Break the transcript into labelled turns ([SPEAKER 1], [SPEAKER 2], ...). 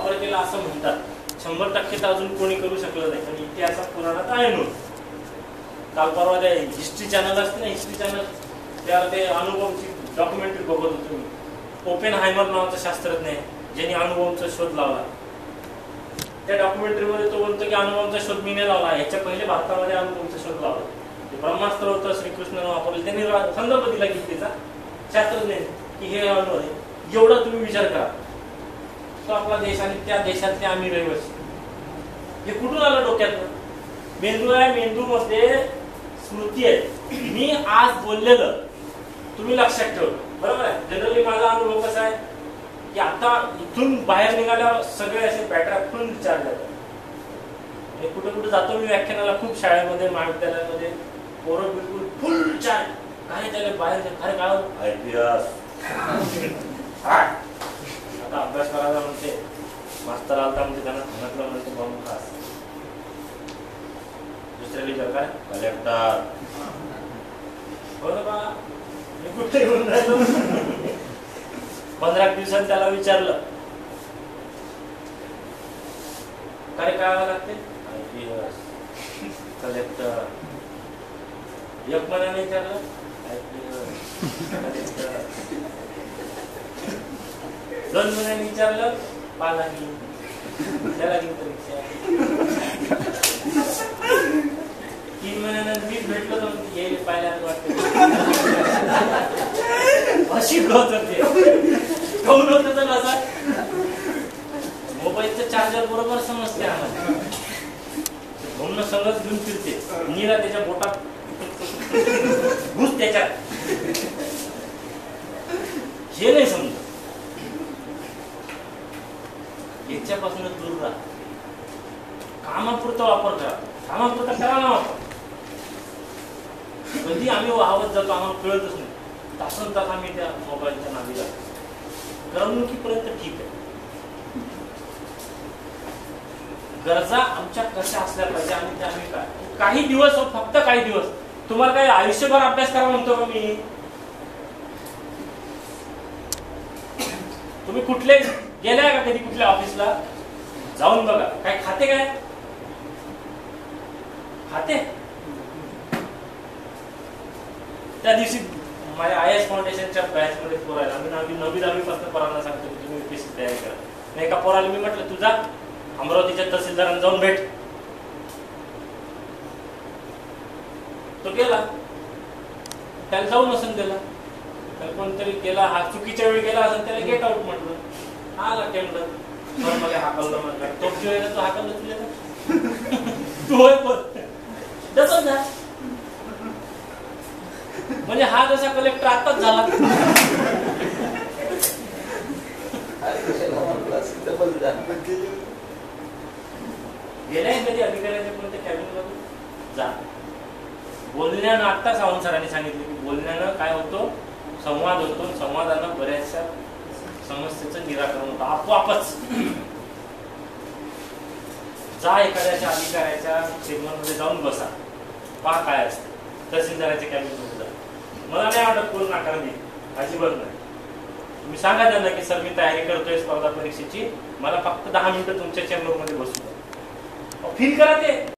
[SPEAKER 1] वापर केला असं म्हणतात. 100% तर अजून कोणी करू शकलं नाही, पण इतिहासात पुराणात आहे नोंद. काल परवा त्या हिस्ट्री चॅनल असते ना, हिस्ट्री चॅनल, त्यावर ते अणुबॉम्बची डॉक्युमेंटरी बघत होतो मी. ओपेनहायमर नावाचा शास्त्रज्ञ आहे ज्यांनी अणुबॉम्बचा शोध लावला. त्या डॉक्युमेंटरीमध्ये तो म्हणतो की अणुबॉम्बचा शोध मी नाही लावला, याच्या पहिले भारतामध्ये अणुबॉम्बचा शोध लावला. ते ब्रह्मास्त्र होतं, श्रीकृष्णाने वापरलं, त्यांनी संदर्भ दिला गीतेचा शास्त्रज्ञ की हे अणु आहे. एवढा तुम्ही विचार करा, तो आपला देश आणि त्या देशातले आम्ही रहिवासी. हे कुठून आलं डोक्यात? मेंदू आहे, मेंदूमध्ये स्मृती आहे. मी आज बोललेलं तुम्ही लक्षात ठेवलं, बरोबर आहे. जनरली माझा अनुभव कसा आहे की आता इथून बाहेर निघाल्यावर सगळे असे बॅटऱ्या फुल रिचार्ज जातात. कुठे कुठे जातो मी व्याख्यानाला, खूप शाळेमध्ये, महाविद्यालयामध्ये पोरं बिलकुल फुल चार्ज. काय त्याला बाहेर अरे काय इतिहास आता अभ्यास करायला म्हणते, मास्तर आलता म्हणजे त्यांना सांगितलं म्हणते बॉम्ब खास. दुसऱ्या विचार काय कलेक्टर हो ना बा, मी कुठे येऊन राहिलो. 15 दिवसांनी त्याला विचारलं काय करावं लागते, कलेक्टर. एक महिन्याने विचारलं कलेक्टर. 2 महिन्याने विचारलं पालागी, त्याला घेऊन परीक्षा. 3 महिन्यानंतर मीच भेटलो तर येईल पाहिल्यावर वाटतं अशी होत होते. कोण होत तर असा मोबाईलचं चार्जर बरोबर समजते आम्हाला. म्हणून सगळंच घेऊन फिरते, नीरा त्याच्या बोटात घुस त्याच्यात. हे नाही समजत. याच्यापासून दूर राहा, कामापुरता वापर करा, कामापुरता करा ना वापर. कधी आम्ही वाहवत जातो आम्हाला कळतच नाही. तासन तास आम्ही त्या मोबाईलच्या नादी लागतो. करमणुकीपर्यंत ठीक आहे. गरजा आमच्या कशा असल्या पाहिजे आणि त्या आम्ही काय. काही दिवस, फक्त काही दिवस. तुम्हाला काही आयुष्यभर अभ्यास करा म्हणतो का मी? तुम्ही कुठले गेलाय का कधी कुठल्या ऑफिसला? जाऊन बघा, काय खाते काय खाते. त्या दिवशी माझ्या IAS फाउंडेशनच्या बॅच मध्ये पोरायला आम्ही 9वी पासून पोरांना सांगतो की तुम्ही UPSC तयारी करा. नाही एका पोराला मी म्हटलं तुझा अमरावतीच्या तहसीलदारांना जाऊन भेट. तो गेला, त्याला जाऊन नसेल दिला, त्याला कोणतरी गेला, हा चुकीच्या वेळी गेला असेल, त्याला गेट आउट म्हटलं. आला टेंडर, मला हाकललं म्हटलं. तो जो तो हाकललं तुझ्या तू होय पण तसंच आहे. म्हणजे हा जसा कलेक्टर आताच झाला. गेलाय कधी अधिकाऱ्याच्या कोणत्या कॅबिन मध्ये जा. बोलण्यानं आत्ता सावंत सरांनी सांगितलं की बोलण्यानं काय होतो, संवाद होतो. संवादानं बऱ्याचशा समस्येचं निराकरण होतं आपोआपच. जा एखाद्याच्या अधिकाऱ्याच्या चेंबरमध्ये जाऊन बसा, पहा काय असतं. तहसीलदाराच्या कॅबिनमध्ये जा. मला नाही वाटत कोण नाकार देईल, अजिबात नाही. तुम्ही सांगा त्यांना की सर मी तयारी करतोय स्पर्धा परीक्षेची, मला फक्त 10 मिनिटं तुमच्या चेंबरमध्ये बसू द्या. फील करा ते.